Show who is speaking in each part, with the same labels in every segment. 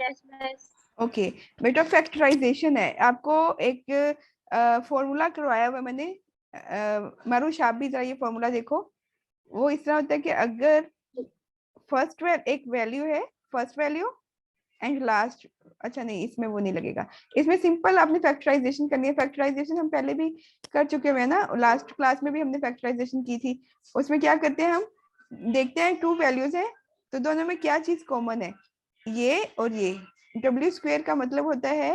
Speaker 1: Yes miss.
Speaker 2: Okay बेटा, factorisation है, आपको एक फॉर्मूला करवाया हुआ मैंने। मारूश आप भी जरा ये फॉर्मूला देखो। वो इस तरह होता है कि अगर फर्स्ट एक वैल्यू है, फर्स्ट वैल्यू एंड लास्ट, अच्छा नहीं इसमें वो नहीं लगेगा, इसमें सिंपल आपने फैक्टराइजेशन करनी है। फैक्टराइजेशन हम पहले भी कर चुके हुए हैं ना, लास्ट क्लास में भी हमने फैक्टराइजेशन की थी। उसमें क्या करते हैं हम, देखते हैं टू वैल्यूज हैं तो दोनों में क्या चीज कॉमन है, ये और ये। डब्ल्यू स्क्वेयर का मतलब होता है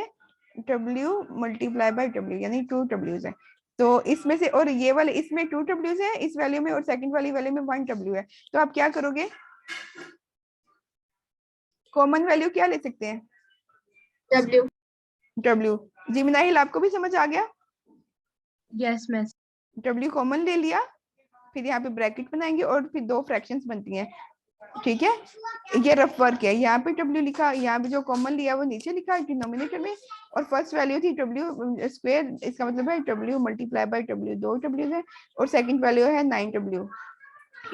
Speaker 2: डब्ल्यू मल्टीप्लाई बाय डब्ल्यू, यानी टू डब्ल्यूज है। तो इसमें से, और ये वाले इसमें टू डब्ल्यूज है इस वैल्यू में, और सेकंड वाली वैल्यू में वन डब्ल्यू है। तो आप क्या करोगे, कॉमन वैल्यू क्या ले सकते हैं,
Speaker 1: डब्ल्यू।
Speaker 2: डब्ल्यू। जी मिनाहिल आपको भी समझ आ गया,
Speaker 1: यस मिस।
Speaker 2: डब्ल्यू कॉमन ले लिया, फिर यहाँ पे ब्रैकेट बनाएंगे और फिर दो फ्रैक्शंस बनती हैं, ठीक है। ये रफ वर्क है, यहाँ पे डब्ल्यू लिखा, यहाँ पे जो कॉमन लिया वो नीचे लिखा डिनोमिनेटर में, और फर्स्ट वैल्यू थी डब्ल्यू स्क्वायर, इसका मतलब है डब्ल्यू मल्टीप्लाई बाय डब्ल्यू, दो डब्ल्यू है, और सेकंड वैल्यू है 9W।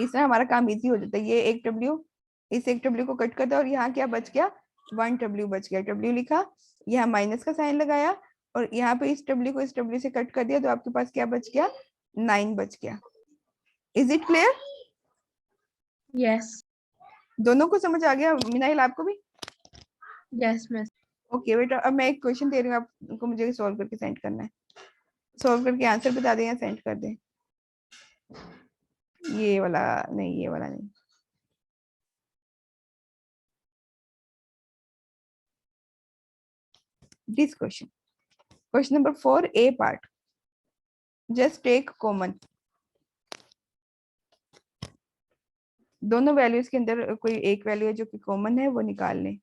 Speaker 2: इस तरह हमारा काम इजी हो जाता है। ये एक डब्ल्यू, इस एक डब्ल्यू को कट कर दो, और यहाँ क्या बच गया, 1W बच गया। डब्ल्यू लिखा, यहाँ माइनस का साइन लगाया, और यहाँ पे इस डब्ल्यू को इस डब्ल्यू से कट कर दिया, तो आपके पास क्या बच गया, 9 बच गया। Is it clear?
Speaker 1: यस।
Speaker 2: दोनों को समझ आ गया, मिनाइल आपको भी?
Speaker 1: Yes miss.
Speaker 2: ओके बेटा, अब मैं एक क्वेश्चन दे रही हूँ आपको, मुझे सॉल्व करके सेंड करना है। सॉल्व करके आंसर बता दें या सेंड कर दें? ये वाला नहीं, ये वाला नहीं। This question number 4 A part, just take common. दोनों वैल्यूज के अंदर कोई एक वैल्यू है जो कि कॉमन है, वो निकाल लें,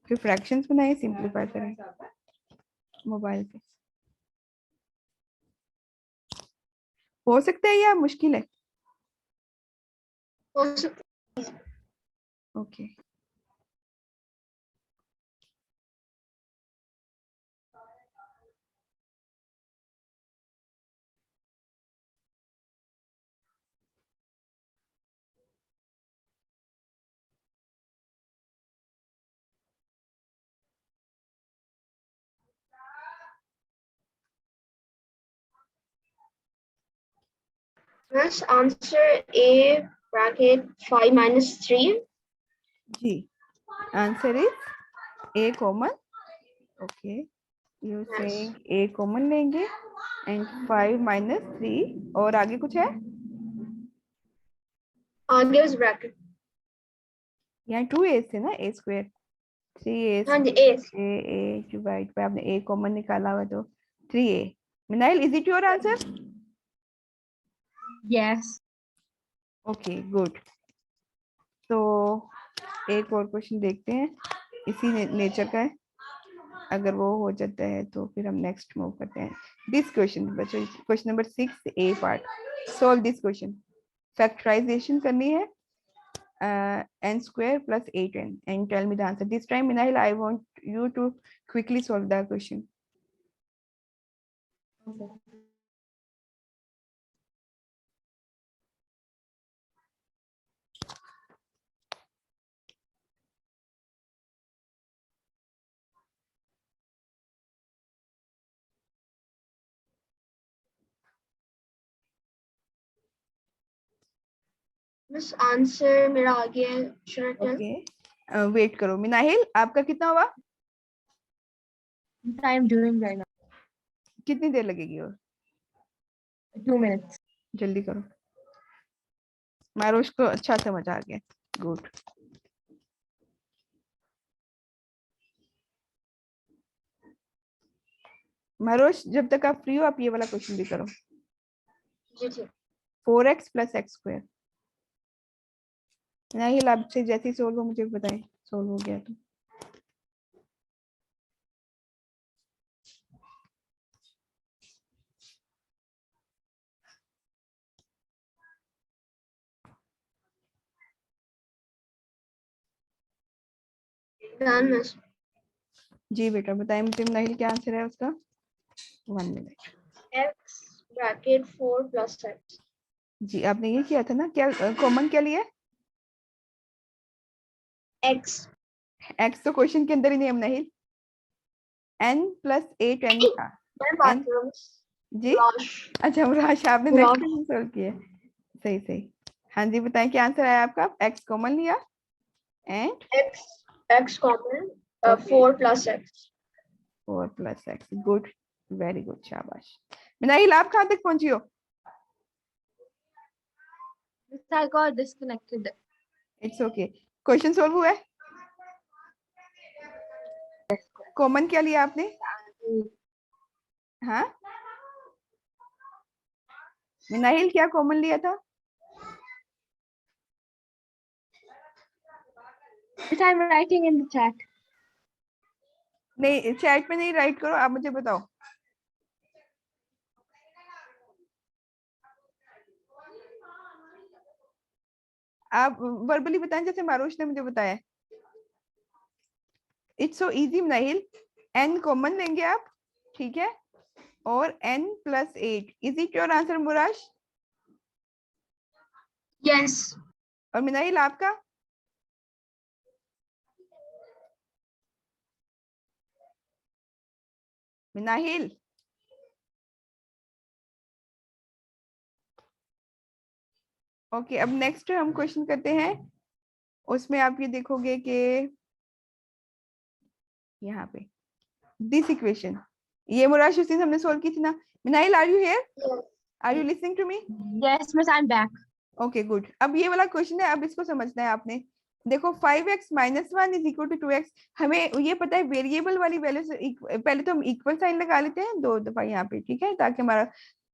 Speaker 2: फिर फ्रैक्शंस बनाएं, सिंपलीफाई करें मोबाइल पे। हो सकता है या मुश्किल है? Okay
Speaker 1: Miss, answer A bracket 5 minus 3.
Speaker 2: जी, answer is A common. Okay, you saying A common लेंगे एंड 5 माइनस 3, और आगे कुछ है?
Speaker 1: आगे उस ब्रैकेट।
Speaker 2: यहाँ 2A थे ना, A स्क्वायर 3A
Speaker 1: हाँ जी, A।
Speaker 2: A डिवाइड पे आपने A कॉमन निकाला हुआ तो 3A। Minahil, is it your answer?
Speaker 1: Yes.
Speaker 2: Okay good. तो एक और क्वेश्चन देखते हैं, इसी नेचर का है। अगर वो हो जाता है तो फिर हम नेक्स्ट मूव करते हैं। दिस क्वेश्चन बच्चों, question number 6A part, solve this question. Factorisation करनी है n square plus 8n and tell me the answer. This time Minahil, I want you to quickly solve the question.
Speaker 1: Miss, answer मेरा आ गया है।
Speaker 2: Okay, wait करो। मिनाहिल, आपका कितना हुआ?
Speaker 1: I am doing right
Speaker 2: कितनी देर लगेगी और?
Speaker 1: Now 2 minutes.
Speaker 2: जल्दी करो। मारोश को अच्छा समझ आ गया, गुड। मारोश, जब तक आप फ्री हो आप ये वाला क्वेश्चन भी करो।
Speaker 1: जी ठीक।
Speaker 2: 4x plus x square। Minahil, आपसे जैसे ही सोल्व हो मुझे बताएं, सोल्व हो गया तो।
Speaker 1: Done miss.
Speaker 2: जी बेटा बताएं मुझे, मिनाहिल क्या आंसर है उसका? 1 minute.
Speaker 1: x bracket 4 plus x.
Speaker 2: जी आपने ये किया था ना, क्या कॉमन क्या लिया?
Speaker 1: x.
Speaker 2: x तो क्वेश्चन के अंदर ही नहीं है नहीं। n + 8 n था
Speaker 1: मैं
Speaker 2: n
Speaker 1: बात
Speaker 2: जी। अच्छा मुराश आपने नेक्स्ट क्वेश्चन सॉल्व किया। सही सही। हाँ जी बताएं क्या आंसर आया आपका। x कॉमन लिया and
Speaker 1: x common
Speaker 2: Okay.
Speaker 1: 4 + x
Speaker 2: 4 + x good very good शाबाश। मिनाइल आप कहाँ तक पहुंची हो।
Speaker 1: I got disconnected.
Speaker 2: It's okay question solve हुआ है। कॉमन क्या लिया आपने। हाँ मिनाइल क्या कॉमन लिया था।
Speaker 1: I'm writing in the chat.
Speaker 2: नहीं चैट में नहीं राइट करो आप मुझे बताओ। आप वर्बली बताएं जैसे मारूश ने मुझे बताया। It's so easy Minahil. n common लेंगे आप ठीक है और n + 8 is it your answer Marush.
Speaker 1: Yes.
Speaker 2: और मिनाइल आपका। मिनाहिल ओके अब नेक्स्ट हम क्वेश्चन करते हैं। उसमें आप ये देखोगे कि यहाँ पे दिस इक्वेशन ये मुराश उस दिन हमने सॉल्व की थी ना। Minahil are you here are you listening to me.
Speaker 1: Yes, Miss, I'm back.
Speaker 2: Okay good अब ये वाला क्वेश्चन है अब इसको समझना है आपने। देखो 5x - 1 = 2x हमें ये पता है वेरिएबल वाली वैल्यू से पहले तो हम इक्वल साइन लगा लेते हैं 2 दफा यहाँ पे ठीक है ताकि हमारा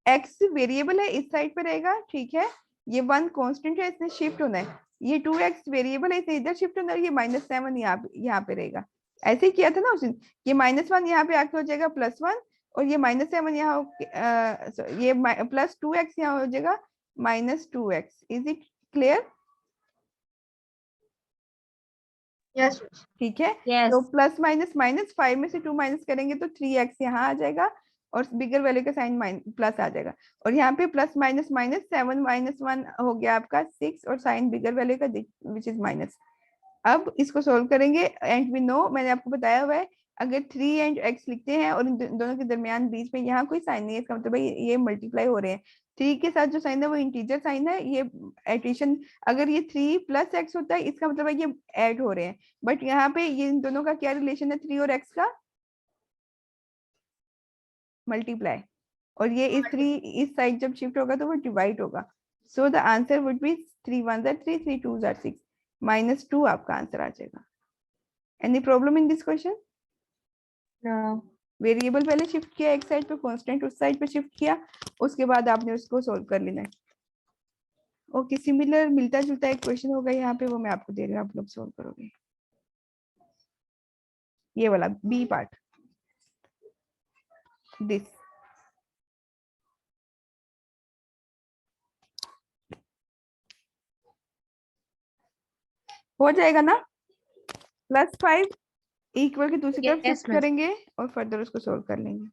Speaker 2: x वेरिएबल है इस साइड पे रहेगा ठीक है। ये 1 कांस्टेंट है इसने शिफ्ट होना है। ये 2x वेरिएबल है इसे इधर शिफ्ट होना है। ये -7 यहाँ पे रहेगा। ऐसे ही किया था ना उस दिन। ये -1 यहाँ पे आके हो जाएगा +1 और ये -7 यहाँ ये +2x यहाँ हो जाएगा -2x is it clear.
Speaker 1: Yes.
Speaker 2: ठीक है
Speaker 1: Yes.
Speaker 2: तो प्लस माइनस माइनस 5 में से 2 माइनस करेंगे तो 3x यहाँ आ जाएगा और बिगर वैल्यू का साइन प्लस आ जाएगा और यहाँ पे प्लस माइनस माइनस 7 - 1 हो गया आपका 6 और साइन बिगर वैल्यू का विच इज माइनस। अब इसको सोल्व करेंगे एंड वी नो मैंने आपको बताया हुआ है अगर 3 एंड x लिखते हैं और इन दोनों के दरमियान बीच में यहाँ कोई साइन नहीं है इसका मतलब भाई ये मल्टीप्लाई हो रहे हैं। 3 के साथ जो साइन है वो इंटीजर साइन है ये एडिशन। अगर ये 3 + x होता है इसका मतलब है ये ऐड हो रहे हैं बट यहाँ पे ये इन दोनों का क्या रिलेशन है 3 और x का मल्टीप्लाई और ये इस 3 इस साइड जब शिफ्ट होगा तो वो डिवाइड होगा। So the answer would B 3 × 1 = 3 3 × 2 = 6 -2 आपका आंसर आ जाएगा। Any problem in this question.
Speaker 1: No.
Speaker 2: Variable पहले शिफ्ट किया एक साइड पे कांस्टेंट उस साइड पे शिफ्ट किया उसके बाद आपने उसको सोल्व कर लेना है। ओके सिमिलर मिलता जुलता एक क्वेश्चन होगा यहाँ पे वो मैं आपको दे रही हूँ आप लोग सोल्व करोगे। ये वाला बी पार्ट दिस हो जाएगा ना +5 इक्वल की दूसरी तरफ
Speaker 1: Yes,
Speaker 2: शिफ्ट
Speaker 1: miss.
Speaker 2: करेंगे और फर्दर उसको सोल्व कर लेंगे।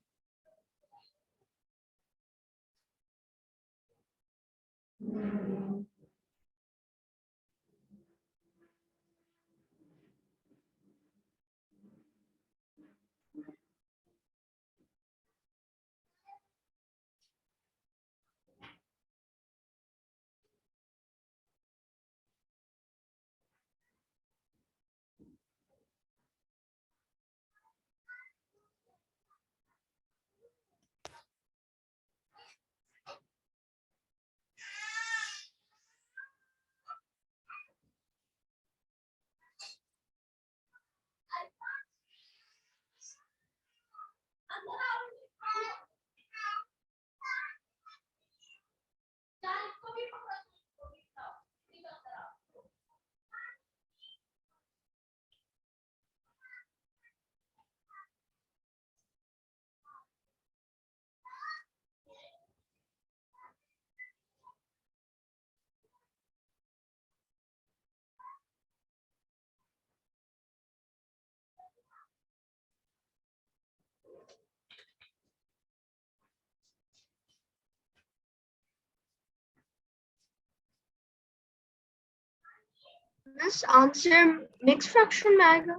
Speaker 1: Miss, आंसर मिक्स फ्रैक्शन में आएगा।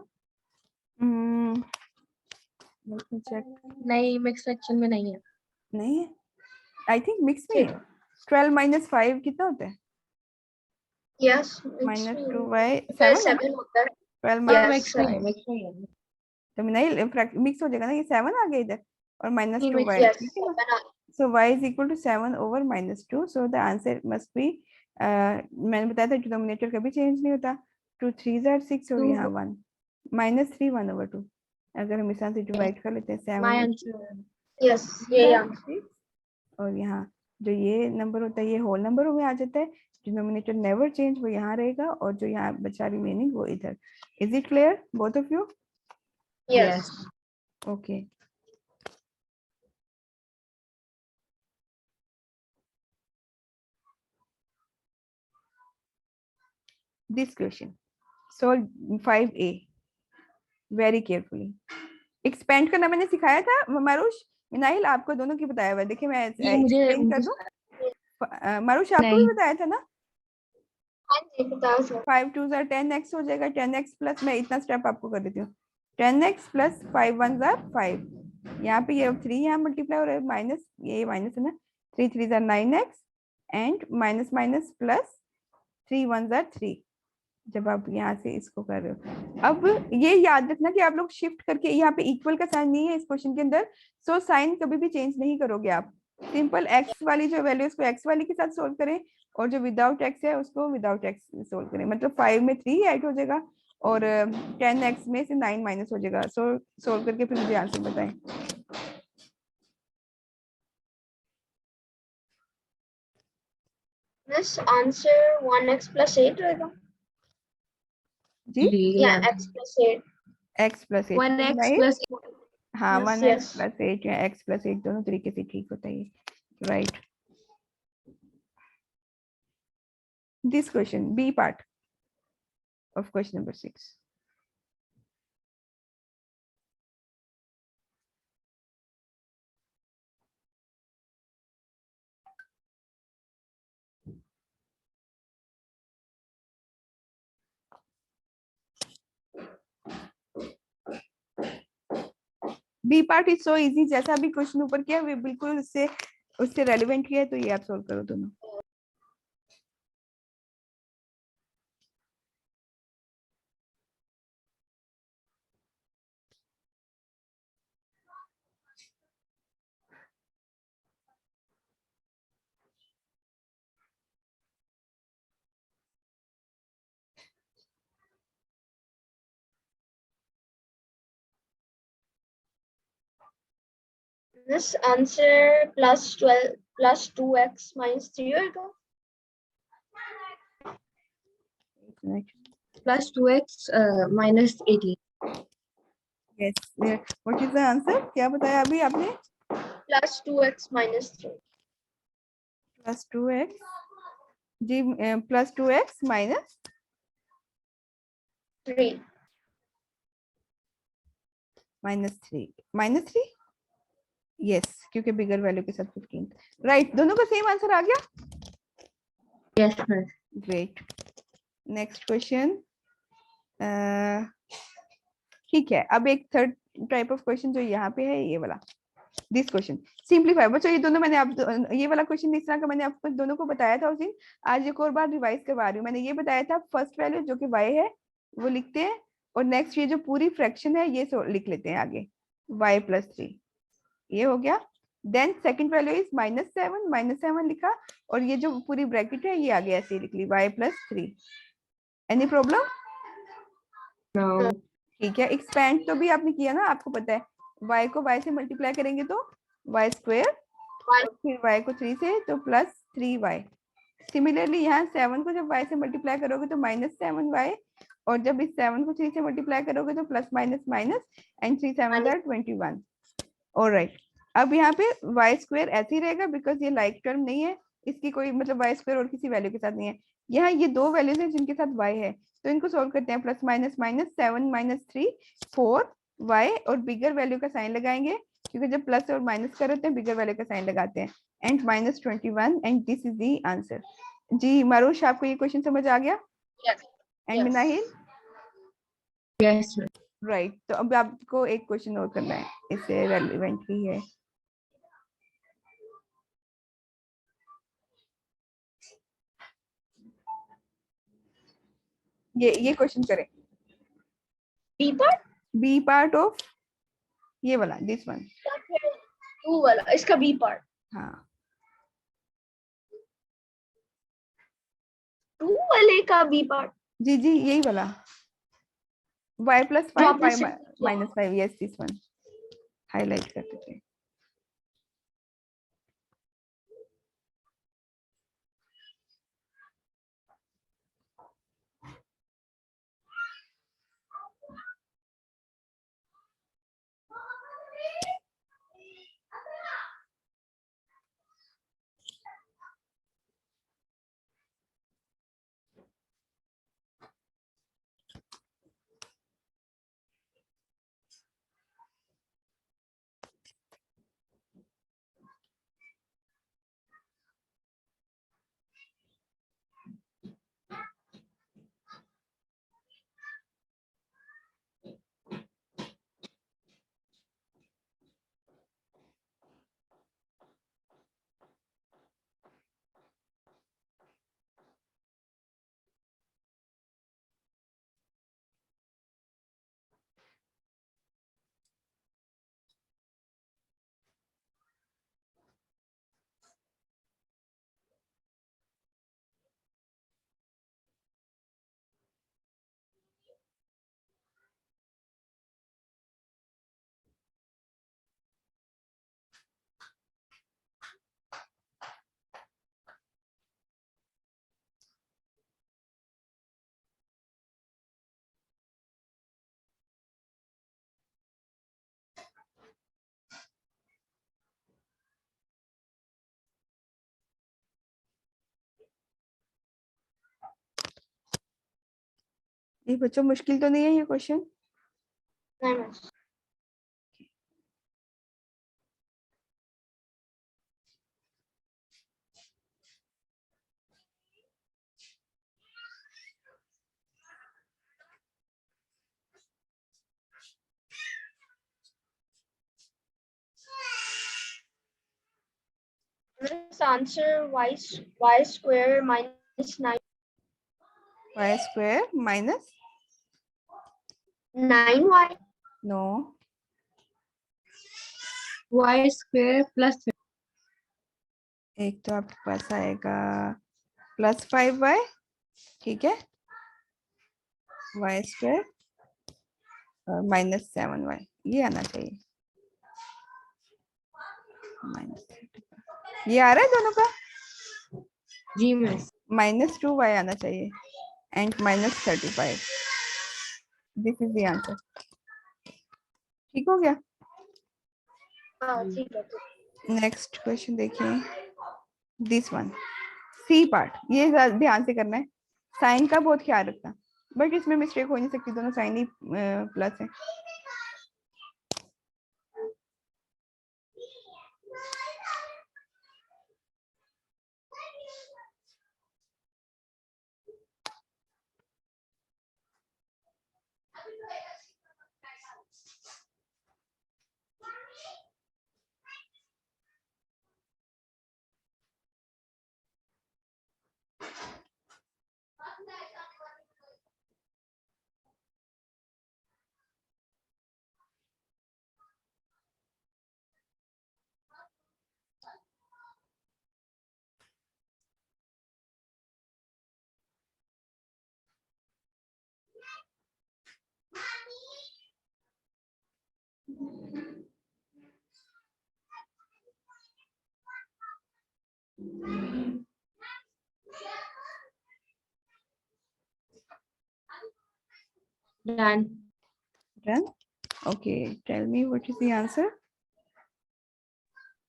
Speaker 2: Let me check.
Speaker 1: नहीं, मिक्स फ्रैक्शन में नहीं है।
Speaker 2: नहीं है, आई थिंक मिक्स में है। 12 माइनस 5 कितना होता है?
Speaker 1: यस,
Speaker 2: माइनस 2y
Speaker 1: 7
Speaker 2: 7 है।
Speaker 1: होता है।
Speaker 2: 12
Speaker 1: Yes,
Speaker 2: माइनस
Speaker 1: मिक्स में है, मिक्स में है।
Speaker 2: तो नहीं मिक्स हो जाएगा ना, ये 7 आ गया इधर और माइनस
Speaker 1: नहीं,
Speaker 2: 2y,
Speaker 1: yes,
Speaker 2: ठीक है ना?
Speaker 1: 7
Speaker 2: So y is equal to 7 over minus 2. So the answer must be मैंने बताया था डिनोमिनेटर कभी चेंज नहीं होता। 2 3s are 6 और यहाँ 1 माइनस 3 1 over 2। अगर हम इस से डिवाइड कर लेते हैं 7
Speaker 1: my answer. Yes, ये आंसर।
Speaker 2: और यहाँ जो ये नंबर होता है ये होल नंबर में आ जाता है। डिनोमिनेटर नेवर चेंज, वो यहाँ रहेगा और जो यहाँ बचा रिमेनिंग वो इधर। Is it clear both of you?
Speaker 1: Yes.
Speaker 2: Okay this question solve 5a very carefully। Expand करना मैंने सिखाया था मारुष, मिनाइल आपको दोनों की बताया हुआ है। देखिए मैं
Speaker 1: ये मुझे
Speaker 2: एक्सप्लेन कर दूं। मारुष आपको भी बताया था ना?
Speaker 1: हाँ जी, बताओ सर।
Speaker 2: 5 2s are 10x हो जाएगा। 10x प्लस मैं इतना स्टेप आपको कर देती हूँ। 10x plus 5 1s are 5। यहाँ पे ये 3 यहाँ मल्टीप्लाई हो रहा है, माइनस ये माइनस है ना। 3 3s are 9x and minus minus plus 3 1s are 3 जब आप यहाँ से इसको कर रहे हो। अब ये याद रखना कि आप लोग शिफ्ट करके, यहाँ पे इक्वल का साइन नहीं है इस क्वेश्चन के अंदर, सो साइन कभी भी चेंज नहीं करोगे आप। सिंपल एक्स वाली जो वैल्यू उसको एक्स वाली के साथ सोल्व करें और जो विदाउट एक्स है उसको विदाउट एक्स सोल्व करें। मतलब 5 में 3 ऐड हो जाएगा और 10x में से 9 माइनस हो जाएगा। सो सोल्व करके फिर मुझे आंसर बताएं।
Speaker 1: This answer 1x plus 8 रहेगा।
Speaker 2: जी
Speaker 1: या x plus 8।
Speaker 2: x plus 8
Speaker 1: 1x plus 8।
Speaker 2: हाँ
Speaker 1: Yes,
Speaker 2: 1x
Speaker 1: yes.
Speaker 2: प्लस 8 या x प्लस 8 दोनों तरीके से ठीक होता है, right. This question B part of question number 6। B part is so easy, जैसा भी क्वेश्चन ऊपर किया वो बिल्कुल उससे रेलिवेंट किया है, तो ये आप सोल्व करो दोनों।
Speaker 1: This answer plus 12 plus 2x minus 3 होगा। Plus 2x minus 18।
Speaker 2: Yes what is the answer? क्या बताया अभी आपने?
Speaker 1: Plus 2x minus 3।
Speaker 2: Plus 2x जी plus 2x minus
Speaker 1: 3।
Speaker 2: Minus 3 yes, क्योंकि बिगर वैल्यू के साथ 15 राइट। दोनों का सेम आंसर आ गया।
Speaker 1: Yes, sir.
Speaker 2: Great. Next question ठीक है। अब एक थर्ड टाइप ऑफ क्वेश्चन जो यहाँ पे है ये वाला, दिस क्वेश्चन सिंपलीफाई। बच्चों ये दोनों मैंने आप ये वाला क्वेश्चन इस तरह का मैंने आपको दोनों को बताया था उस दिन। आज एक और बार रिवाइज करवा रही हूँ। मैंने ये बताया था फर्स्ट वैल्यू जो कि y है वो लिखते हैं और नेक्स्ट ये जो पूरी फ्रैक्शन है ये लिख लेते हैं आगे y प्लस 3, ये हो गया। देन सेकंड वैल्यू इज -7 लिखा और ये जो पूरी ब्रैकेट है ये आगे ऐसे लिख ली y plus 3। Any problem?
Speaker 1: No.
Speaker 2: ठीक है। एक्सपेंड तो भी आपने किया ना, आपको पता है y को y से मल्टीप्लाई करेंगे तो y स्क्वायर, फिर y को 3 से तो प्लस 3y। सिमिलरली यहाँ 7 को जब y से मल्टीप्लाई करोगे तो -7y और जब इस 7 को 3 से मल्टीप्लाई करोगे तो plus minus minus and 3 7 are 21। Alright, अब यहाँ पे y स्क्वायर ऐसे ही रहेगा बिकॉज ये लाइक टर्म नहीं है, इसकी कोई मतलब y स्क्वायर और किसी वैल्यू के साथ नहीं है। यहाँ ये दो वैल्यूज हैं जिनके साथ y है, तो इनको सॉल्व करते हैं। Plus minus minus 7 minus 3 4 y और बिगर वैल्यू का साइन लगाएंगे क्योंकि जब प्लस और माइनस कर होते हैं बिगर वैल्यू का साइन लगाते हैं and -21 and this is the answer. जी मारुष, आपको ये क्वेश्चन समझ आ गया?
Speaker 1: Yes.
Speaker 2: And Minahil?
Speaker 1: Yes, sir.
Speaker 2: Right, तो अब आपको एक क्वेश्चन और करना है, इससे रेलिवेंट भी है। ये क्वेश्चन करें।
Speaker 1: B part
Speaker 2: B part of ये वाला, दिस वन।
Speaker 1: या फिर 2 वाला, इसका बी पार्ट।
Speaker 2: हाँ
Speaker 1: 2 वाले का बी पार्ट
Speaker 2: जी जी, यही वाला, y प्लस
Speaker 1: जो
Speaker 2: 5
Speaker 1: आपने
Speaker 2: y
Speaker 1: सिर्फ किया।
Speaker 2: Minus 5, yes this one highlight करते थे। ये बच्चों मुश्किल तो नहीं है ये क्वेश्चन?
Speaker 1: नहीं miss. Answer y square minus 9
Speaker 2: y square minus
Speaker 1: 9y
Speaker 2: no
Speaker 3: y square plus
Speaker 2: एक तो आपके पास आएगा प्लस 5y, ठीक है, y स्क्वायर माइनस 7y, ये आना चाहिए। माइनस, ये आ रहा है दोनों का,
Speaker 3: जी मिस।
Speaker 2: माइनस 2y आना चाहिए and minus 35, this is the answer. ठीक हो गया?
Speaker 1: हाँ ठीक है।
Speaker 2: नेक्स्ट क्वेश्चन देखिए, दिस वन सी पार्ट, ये ध्यान से करना है, साइन का बहुत ख्याल रखना, बट इसमें मिस्टेक हो नहीं सकती, दोनों साइन ही प्लस है।
Speaker 3: Done.
Speaker 2: Done? Okay, tell me what is the answer?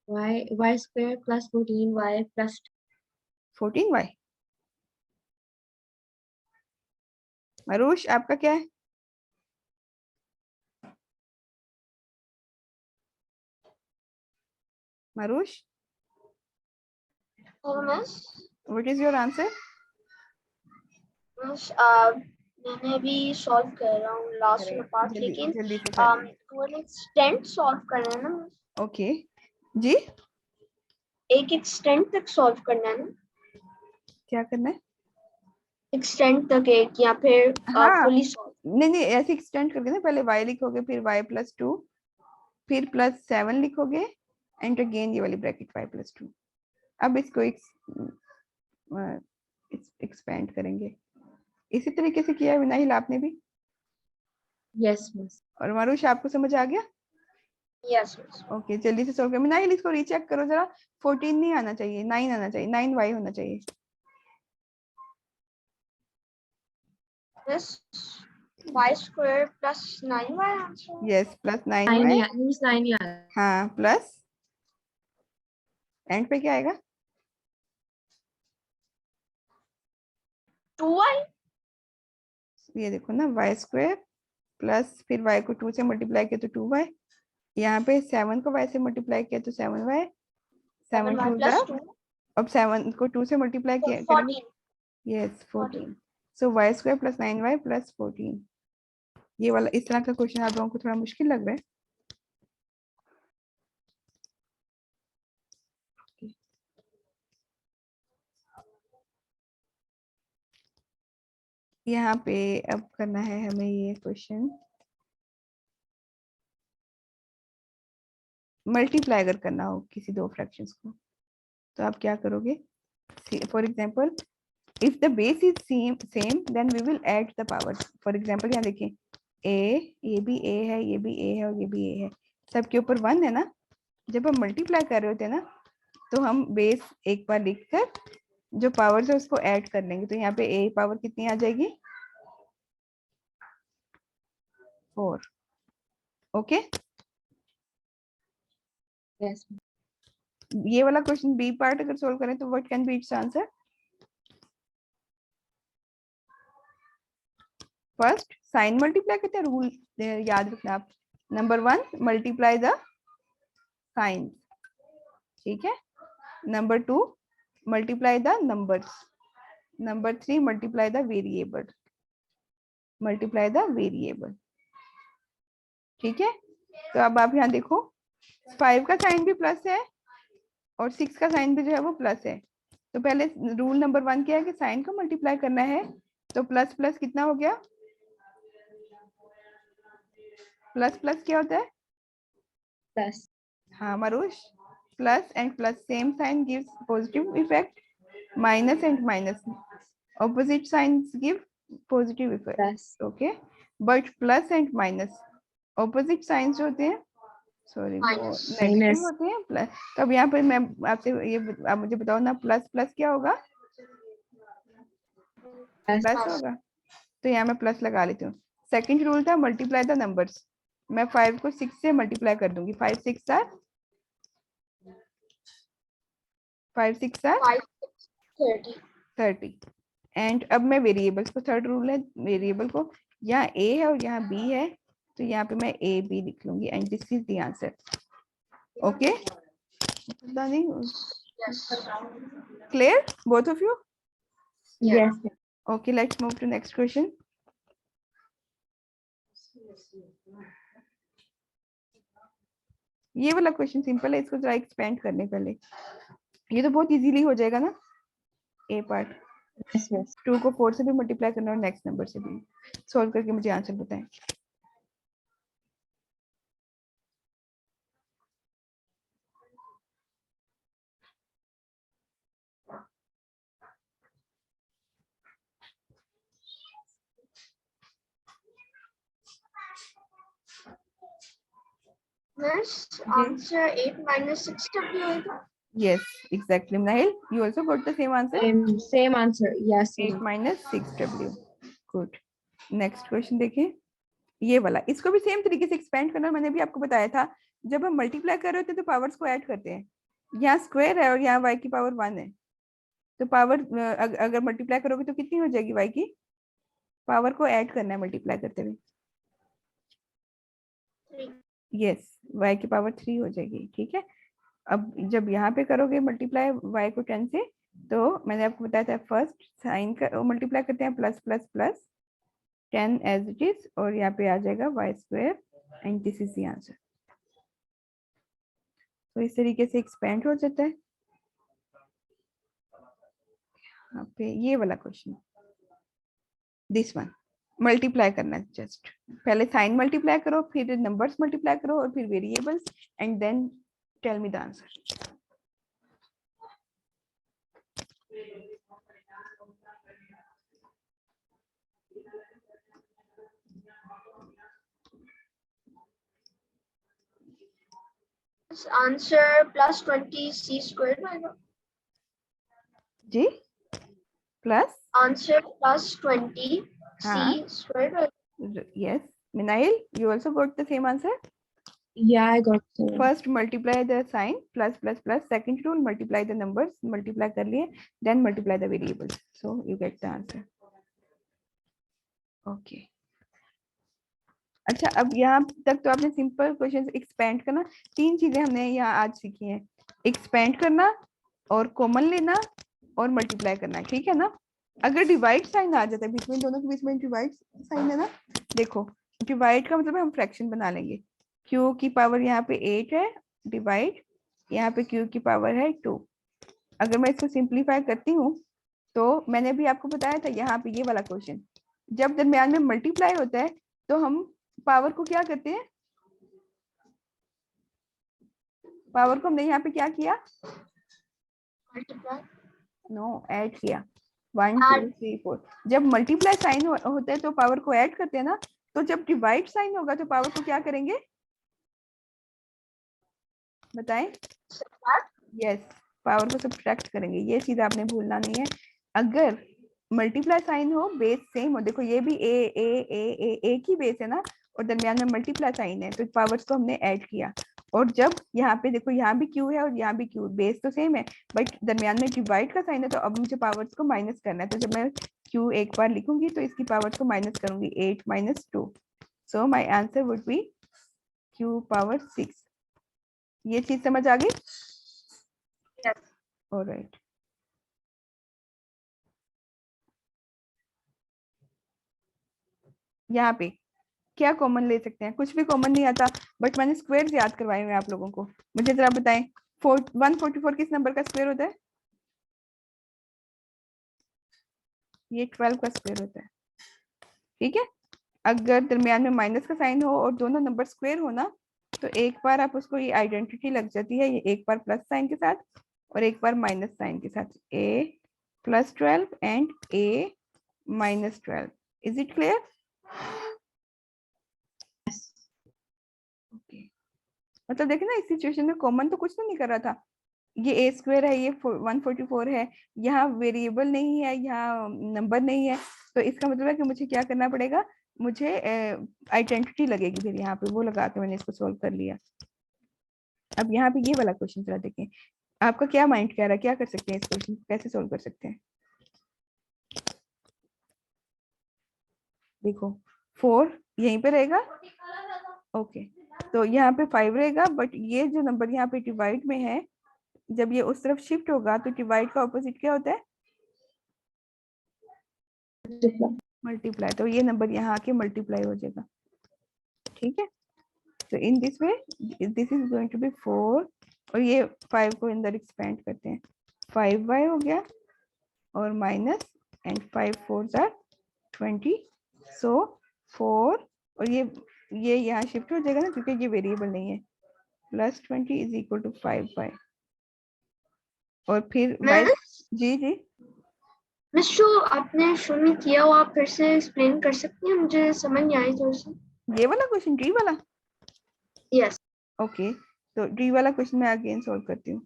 Speaker 3: y square plus 14y plus
Speaker 2: 14y। मरुष आपका क्या है? मरुष,
Speaker 1: और miss
Speaker 2: what is your answer?
Speaker 1: Miss मैंने अभी सॉल्व कर रहा हूँ लास्ट
Speaker 2: करें,
Speaker 1: में पार्ट,
Speaker 2: जल्दी
Speaker 1: लेकिन
Speaker 2: जल्दी से कर
Speaker 1: टू एक्सटेंट सॉल्व करना है ना,
Speaker 2: ओके जी,
Speaker 1: एक एक्सटेंट तक सॉल्व करना है ना,
Speaker 2: क्या करना है?
Speaker 1: एक्सटेंट तक एक, या फिर
Speaker 2: हाँ
Speaker 1: फुली सॉल्व?
Speaker 2: नहीं नहीं, ऐसे एक्सटेंड करके ना, पहले y लिखोगे, फिर y+2, फिर +7 लिखोगे, एंड अगेन ये वाली ब्रैकेट y+2। अब इसको एक्सपेंड करेंगे। इसी तरीके से किया है विनाहिल आपने भी,
Speaker 3: Yes, miss.
Speaker 2: और मारुष आपको समझ आ गया?
Speaker 1: यस।
Speaker 2: ओके जल्दी से सॉल्व करो। विनाहिल इसको रीचेक करो जरा, 14 नहीं आना चाहिए, 9 आना चाहिए, 9y होना चाहिए।
Speaker 1: This y square plus 9y answer.
Speaker 2: Yes, +9y,
Speaker 3: 9 yeah, means 9 yeah.
Speaker 2: हाँ, प्लस एंड पे क्या आएगा?
Speaker 1: 2y
Speaker 2: ये देखो ना, y² प्लस फिर y को 2 से मल्टीप्लाई किया तो 2y, यहाँ पे 7 को y से मल्टीप्लाई किया तो 7y, 7
Speaker 1: 7y
Speaker 2: 2
Speaker 1: plus 2
Speaker 2: अब 7 को 2 से मल्टीप्लाई किया करेंगे,
Speaker 1: 14
Speaker 2: यस 14।
Speaker 1: 14।
Speaker 2: सो y² + 9y + 14। ये वाला इस तरह का क्वेश्चन आप लोगों को थोड़ा मुश्किल लग रहा है? यहाँ पे अब करना है हमें ये क्वेश्चन मल्टीप्लाई अगर करना हो किसी दो फ्रैक्शंस को, तो आप क्या करोगे? For example if the base is same then we will add the powers. For example यहाँ देखिए, ये भी a है, ये भी a है, और ये भी a है, सबके ऊपर 1 है ना। जब हम मल्टीप्लाई कर रहे होते हैं ना, तो हम बेस एक बार लिखकर जो पावर्स है उसको ऐड कर लेंगे। तो यहाँ पे a पावर कितनी आ जाएगी? 4। Okay,
Speaker 3: Yes.
Speaker 2: ये वाला क्वेश्चन बी पार्ट अगर सोल्व करें तो what can be its answer? First sign multiply करते हैं, रूल याद रखना आप। नंबर 1 मल्टीप्लाई द साइन, ठीक है। Number 2 multiply the numbers. Number 3 multiply the variable, multiply the variable, ठीक है। तो अब आप यहाँ देखो, 5 का साइन भी प्लस है और 6 का साइन भी जो है वो प्लस है। तो पहले रूल नंबर 1 क्या है कि साइन को मल्टीप्लाई करना है। तो प्लस प्लस कितना हो गया? प्लस प्लस क्या होता है?
Speaker 3: Plus.
Speaker 2: हाँ Marush, plus and plus same sign gives positive effect, minus and minus opposite signs give positive effect,
Speaker 3: Plus.
Speaker 2: ओके। But plus and minus opposite signs जो होते हैं, सॉरी वो
Speaker 1: Minus.
Speaker 2: Negative
Speaker 3: Minus.
Speaker 2: होते हैं। प्लस, तो अब यहाँ पे मैं आपसे ये आप मुझे बताओ ना, प्लस प्लस क्या होगा?
Speaker 3: Plus.
Speaker 2: प्लस होगा, तो यहाँ मैं प्लस लगा लेती हूँ। सेकंड रूल था मल्टीप्लाई द नंबर्स। मैं 5 को 6 से मल्टीप्लाई कर दूंगी, 5 6 आर 5 6 आर
Speaker 1: 5 6
Speaker 2: 30। एंड अब मैं वेरिएबल्स को, थर्ड रूल है वेरिएबल को, यहाँ a है और यहाँ b है, तो यहाँ पे मैं a b लिख लूंगी and this is the answer. Okay, पता नहीं,
Speaker 1: Yes.
Speaker 2: Clear both of you?
Speaker 3: Yes.
Speaker 2: Okay, let's move to next question. ये वाला क्वेश्चन सिंपल है, इसको जरा एक्सपेंड करने पहले। ये तो बहुत इजीली हो जाएगा ना, ए पार्ट।
Speaker 3: Yes. Yes.
Speaker 2: 2 को 4 से भी मल्टीप्लाई करना और नेक्स्ट नंबर से भी। सॉल्व करके मुझे आंसर बताएं।
Speaker 1: Miss, answer 8 minus 6w होगा?
Speaker 2: Yes, exactly. Nahil, you also got the same answer.
Speaker 3: Same answer. Yes.
Speaker 2: 8 minus 6w. Good. Next question देखिए, ये वाला, इसको भी सेम तरीके से एक्सपेंड करना मैंने भी आपको बताया था। जब हम मल्टीप्लाई कर रहे होते हैं तो पावर्स को ऐड करते हैं। यहाँ स्क्वायर है और यहाँ y की पावर 1 है, तो पावर अगर मल्टीप्लाई करोगे तो कितनी हो जाएगी? y की पावर को ऐड करना है मल्टीप्लाई करते हुए।
Speaker 1: 3.
Speaker 2: यस, y की पावर 3 हो जाएगी, ठीक है। अब जब यहाँ पे करोगे मल्टीप्लाई y को 10 से, तो मैंने आपको बताया था फर्स्ट साइन का मल्टीप्लाई करते हैं, plus plus plus, 10 as it is, और यहाँ पे आ जाएगा y square and this is the answer. तो इस तरीके से एक्सपेंड हो जाता है। यहाँ पे ये वाला क्वेश्चन, दिस वन मल्टीप्लाई करना है, जस्ट पहले साइन मल्टीप्लाई करो, फिर नंबर्स मल्टीप्लाई करो, और फिर variables, and then tell me the answer.
Speaker 1: Answer plus 20 c squared आएगा।
Speaker 2: जी प्लस
Speaker 1: Answer plus 20
Speaker 2: हाँ
Speaker 1: c squared आएगा।
Speaker 2: yes, Minail, you also got the same answer.
Speaker 3: Yeah, I got the
Speaker 2: First multiply the sign, plus plus plus, second rule multiply the numbers, multiply कर लिए, then multiply the variables, so you get the answer. Okay. अच्छा, अब यहाँ तक तो आपने simple question expand करना, तीन चीजें हमने यहाँ आज सीखी हैं, एक्सपेंड करना और कॉमन लेना और मल्टीप्लाई करना, ठीक है ना। अगर डिवाइड साइन आ जाता है बीच में, दोनों के बीच में डिवाइड साइन है ना, देखो डिवाइड का मतलब हम फ्रैक्शन बना लेंगे, q की पावर यहाँ पे 8 है, डिवाइड यहाँ पे q की पावर है 2। अगर मैं इसको सिंप्लीफाई करती हूँ तो मैंने भी आपको बताया था यहाँ पे ये वाला क्वेश्चन, जब दरम्यान में मल्टीप्लाई होता है तो हम पावर को क्या करते हैं, पावर को हमने यहाँ पे क्या किया,
Speaker 1: Multiply.
Speaker 2: नो ऐड किया, 1 2 3 4। जब मल्टीप्लाई साइन होता है तो पावर को ऐड करते हैं ना, तो जब डिवाइड साइन होगा तो पावर को क्या करेंगे, बताएं। यस, पावर को सब्ट्रैक्ट करेंगे, ये चीज आपने भूलना नहीं है। अगर मल्टीप्लाई साइन हो, बेस सेम हो, देखो ये भी ए की बेस है ना, और दरमियान में मल्टीप्लाई साइन है, तो पावर्स को हमने ऐड किया। और जब यहाँ पे देखो यहाँ भी क्यू है और यहाँ भी क्यू, बेस तो सेम है बट दरमियान में डिवाइड का साइन है, तो अब मुझे पावर्स को माइनस करना है। तो जब मैं क्यू एक बार लिखूंगी तो इसकी पावर्स को माइनस करूंगी, 8 - 2, so my answer would be q power 6। ये चीज समझ आ गई?
Speaker 1: Yes.
Speaker 2: ऑलराइट। यहाँ पे क्या कॉमन ले सकते हैं, कुछ भी कॉमन नहीं आता, बट मैंने स्क्वायर याद करवाए हुए आप लोगों को। मुझे जरा बताएं 144 किस नंबर का स्क्वायर होता है? ये 12 का स्क्वायर होता है, ठीक है। अगर दरमियान में माइनस का साइन हो और दोनों नंबर स्क्वायर हो ना, तो एक बार आप उसको ये आइडेंटिटी लग जाती है, ये एक बार प्लस साइन के साथ और एक बार माइनस साइन के साथ, a + 12 and a - 12। Is it clear? Okay, मतलब देखिए ना, इस सिचुएशन में कॉमन तो कुछ तो नहीं कर रहा था, ये ए स्क्वायर है, ये 144 है, यहाँ वेरिएबल नहीं है, यहाँ नंबर नहीं है, तो इसका मतलब है कि मुझे क्या करना पड़ेगा, मुझे आइडेंटिटी लगेगी, फिर यहाँ पे वो लगा के मैंने इसको सॉल्व कर लिया। अब यहाँ पे ये वाला क्वेश्चन जरा देखें, आपका क्या माइंड कह रहा है, क्या कर सकते हैं इस क्वेश्चन को, कैसे सॉल्व कर सकते हैं? देखो 4 यहीं पे रहेगा, ओके, तो यहाँ पे 5 रहेगा, बट ये जो नंबर यहाँ पे डिवाइड में है, जब ये उस तरफ शिफ्ट होगा तो डिवाइड का ऑपोजिट क्या होता है? मल्टीप्लाई। तो ये नंबर यहाँ आके मल्टीप्लाई हो जाएगा, ठीक है। तो in this way this is going to be 4, और ये 5 को अंदर एक्सपेंड करते हैं, 5y हो गया और माइनस एंड 5 4s are 20, सो 4, और ये यहाँ शिफ्ट हो जाएगा ना क्योंकि ये वेरिएबल नहीं है, +20 = 5y, और फिर y, जी जी
Speaker 1: मिस, जो आपने शुरू में किया वो आप फिर से एक्सप्लेन कर सकती हैं, मुझे समझ नहीं आई थोड़ी सी।
Speaker 2: ये वाला क्वेश्चन डी वाला,
Speaker 1: यस।
Speaker 2: ओके, तो डी वाला क्वेश्चन मैं अगेन सॉल्व करती हूँ।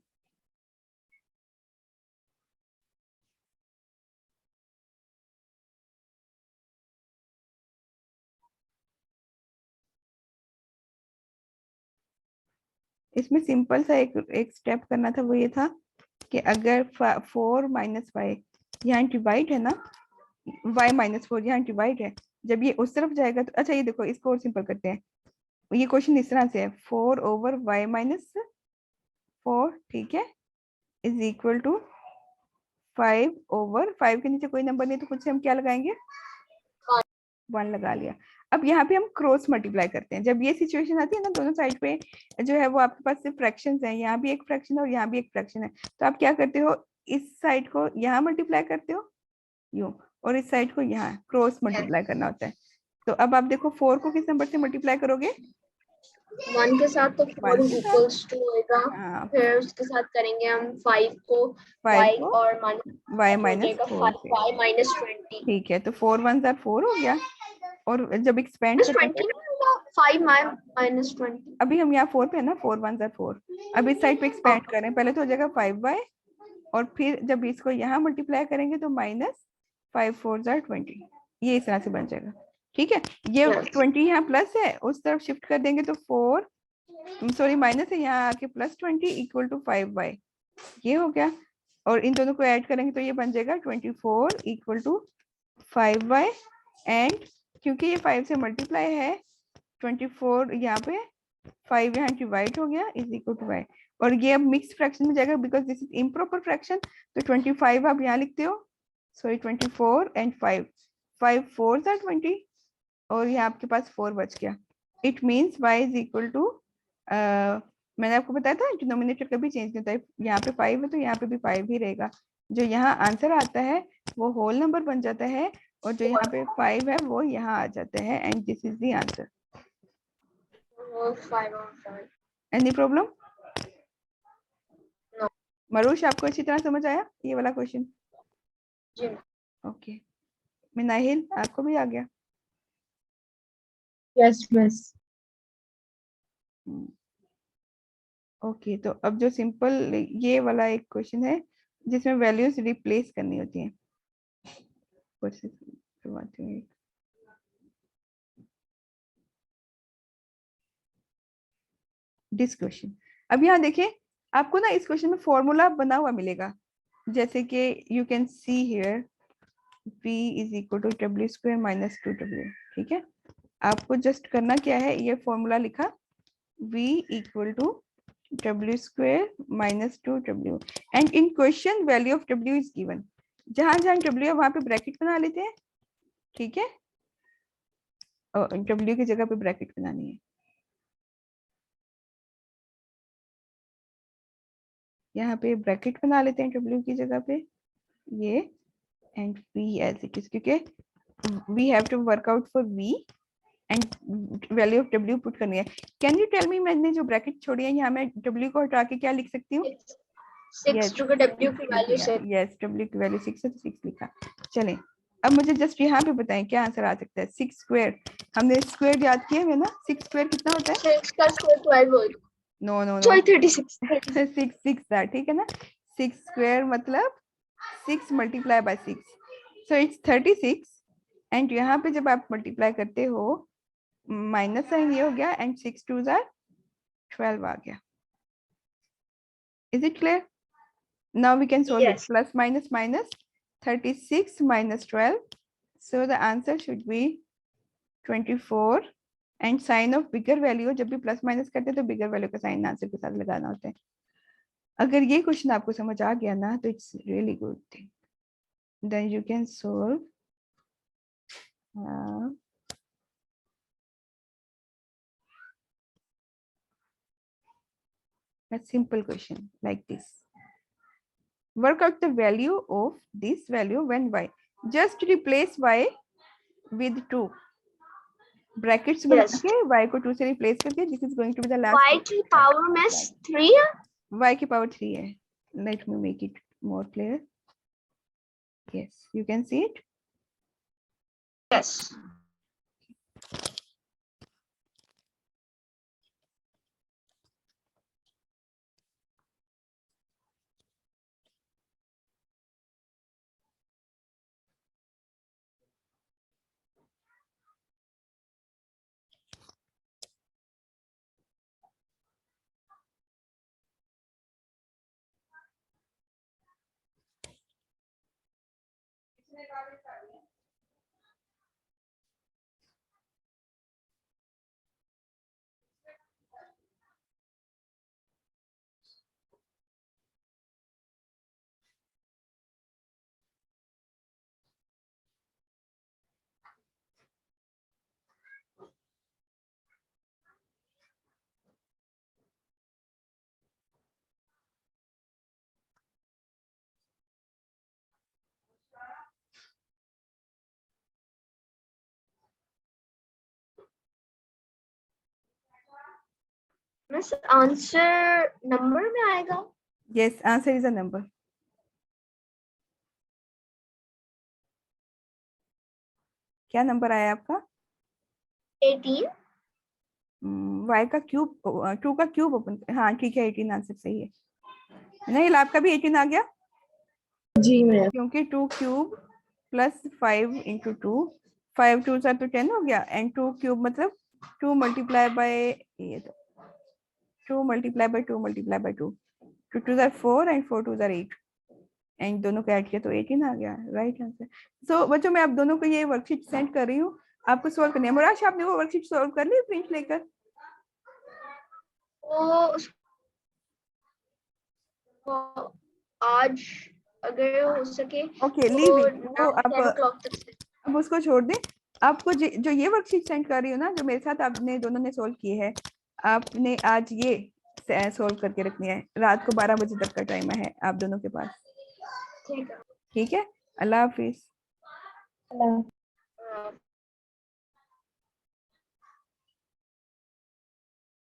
Speaker 2: इसमें सिंपल सा एक स्टेप करना था, वो ये था कि अगर 4 - y यहाँ डिवाइड है ना, y - 4 यहाँ डिवाइड है, जब ये उस तरफ जाएगा तो अच्छा, ये देखो इसको और सिंपल करते हैं, ये क्वेश्चन इस तरह से है, 4/y - 4, ठीक है, इज इक्वल टू 5/5 के नीचे कोई नंबर नहीं तो कुछ से हम क्या लगाएंगे, 1 लगा लिया। अब यहाँ पे हम क्रॉस मल्टीप्लाई करते हैं। जब ये सिचुएशन आती है ना, दोनों साइड पे जो है वो आपके पास सिर्फ फ्रैक्शंस हैं, यहाँ भी एक फ्रैक्शन है और यहाँ भी एक फ्रैक्शन है, तो आप क्या करते हो, इस साइड को यहाँ मल्टीप्लाई करते हो यूं, और इस साइड को यहाँ क्रॉस मल्टीप्लाई करना होता है। तो अब आप देखो 4 को किस नंबर से मल्टीप्लाई करोगे,
Speaker 1: 1 के साथ तो 4
Speaker 2: 1 के साथ।
Speaker 1: इक्वल्स टू होएगा,
Speaker 2: हाँ,
Speaker 1: फिर उसके साथ करेंगे हम 5 को
Speaker 2: 5
Speaker 1: y
Speaker 2: को
Speaker 1: और माइनस
Speaker 2: y
Speaker 1: हो
Speaker 2: माइनस
Speaker 1: जाएगा
Speaker 2: 4 से,
Speaker 1: 5y माइनस 20
Speaker 2: ठीक है। तो 4 1 4 हो गया, और जब एक्सपेंड
Speaker 1: माइनस
Speaker 2: करेंगे,
Speaker 1: 20 नहीं होगा, 5 माइनस 20।
Speaker 2: अभी हम यहाँ 4 पे है ना, 4 1 4, अब इस साइड पे एक्सपेंड
Speaker 1: ओके,
Speaker 2: करें, पहले तो हो जाएगा 5y, और फिर जब इसको यहाँ मल्टीप्लाई करेंगे तो माइनस 5 4 20, ये इस तरह से बन जाएगा, ठीक है। ये
Speaker 1: यस
Speaker 2: 20 यहाँ प्लस है, उस तरफ शिफ्ट कर देंगे तो 4 सॉरी माइनस है, यहाँ आके प्लस 20 इक्वल टू 5y, ये हो गया। और इन दोनों को ऐड करेंगे तो ये बन जाएगा 24 इक्वल टू 5y, एंड क्योंकि ये 5 से मल्टीप्लाई है, 24 यहाँ पे 5 यहाँ डिवाइड हो गया इज इक्वल टू y, और ये अब मिक्स फ्रैक्शन में जाएगा because this is improper fraction, तो 25 आप यहाँ लिखते हो, सॉरी 24 एंड 5 5 4 20, और यहाँ आपके पास 4 बच गया। It means y is equal to, मैंने आपको बताया था डिनोमिनेटर कभी चेंज नहीं होता है, यहाँ पे 5 है तो यहाँ पे भी 5 ही रहेगा, जो यहाँ आंसर आता है वो होल नंबर बन जाता है, और जो यहाँ पे 5 है वो यहाँ आ जाता है, and this is the answer.
Speaker 1: 5 और 5।
Speaker 2: Any problem?
Speaker 1: नो
Speaker 2: मरुष, आपको अच्छी तरह समझ आया ये वाला क्वेश्चन?
Speaker 1: जी
Speaker 2: ओके, मिनाहिल आपको भी आ गया?
Speaker 3: Yes, miss.
Speaker 2: ओके, तो अब जो सिंपल ये वाला एक क्वेश्चन है जिसमें वैल्यूज रिप्लेस करनी होती हैं, करवाती हूँ। दिस क्वेश्चन, अब यहाँ देखिए, आपको ना इस क्वेश्चन में फॉर्मूला बना हुआ मिलेगा, जैसे कि you can see here v is equal to W square minus 2w, ठीक है। आपको जस्ट करना क्या है, ये फॉर्मूला लिखा v equal to w square minus 2w, and in question value of w is given, जहां जहां w है वहां पे ब्रैकेट बना लेते हैं, ठीक है, और w की जगह पे ब्रैकेट बनानी है, यहाँ पे ब्रैकेट बना लेते हैं w की जगह पे ये, and v as it is, क्योंकि we have to work out for v and value of w put करनी है। कैन यू टेल मी, मैंने जो ब्रैकेट छोड़ी है यहाँ मैं w को हटा के क्या लिख सकती हूँ?
Speaker 1: 6 क्योंकि w की वैल्यू 6।
Speaker 2: यस, w की वैल्यू 6 है तो 6 लिखा। चलें, अब मुझे जस्ट यहाँ पे बताएं क्या आंसर आ सकता है। 6 स्क्वायर, हमने स्क्वायर याद किए हुए ना, 6 स्क्वायर कितना होता है?
Speaker 1: 6 का स्क्वायर 12 होगा,
Speaker 2: नो नो नो,
Speaker 1: सॉरी 36
Speaker 2: 6 6 था, ठीक है ना। 6 स्क्वायर मतलब 6 multiply by 6, so it's 36, and यहाँ पे जब आप मल्टीप्लाई करते हो माइनस साइन ये हो गया, एंड 6 2 12 आ गया। Is it clear? Now we can solve it,
Speaker 1: yes
Speaker 2: plus minus minus 36 minus 12, so the answer should be 24, and sign of bigger value, जब भी प्लस माइनस करते हैं तो बिगर वैल्यू का साइन आंसर के साथ लगाना होता है। अगर ये क्वेश्चन आपको समझ आ गया ना तो it's really good thing, then you can solve a simple question like this. Work out the value of this value when y. Just replace y with 2. Brackets बना
Speaker 1: यस
Speaker 2: के y को 2 से replace करके, this is going to be the last.
Speaker 1: y की power में 3 है,
Speaker 2: y की power 3 है. Let me make it more clear. Yes, you can see it.
Speaker 1: Yes miss answer number में आएगा?
Speaker 2: Yes, answer is a number. क्या number आया आपका?
Speaker 1: 18।
Speaker 2: y का क्यूब, 2 का क्यूब ओपन, हाँ ठीक है, 18 आंसर सही है। नहीं, आपका भी 18 आ गया,
Speaker 3: जी मैम।
Speaker 2: क्योंकि 2 क्यूब प्लस 5 इंटू 2, 5 2 तो 10 हो गया, एंड 2 क्यूब मतलब 2 मल्टीप्लाई बाय, ये तो 2 multiply by 2 multiply by 2, 2 2 are 4 and 4 2 are 8, and दोनों को ऐड किया तो 18 आ गया, राइट आंसर। सो बच्चों, मैं आप दोनों को ये वर्कशीट सेंड कर रही हूँ, आपको सॉल्व करनी है। मुराश, आपने वो वर्कशीट सॉल्व कर ली प्रिंट लेकर?
Speaker 1: तो आज अगर हो सके
Speaker 2: ओके,
Speaker 1: तो
Speaker 2: लीव इट, वो
Speaker 1: 10
Speaker 2: आप
Speaker 1: o'clock तक से।
Speaker 2: अब उसको छोड़ दें। आपको जो ये वर्कशीट सेंड कर रही हो ना, जो मेरे साथ आपने दोनों ने सोल्व की है, आपने आज ये सोल्व करके रखनी है, रात को 12 बजे तक का टाइम है आप दोनों के पास।
Speaker 1: ठीक है।
Speaker 2: ठीक है, अल्लाह हाफिज।
Speaker 3: हेलो।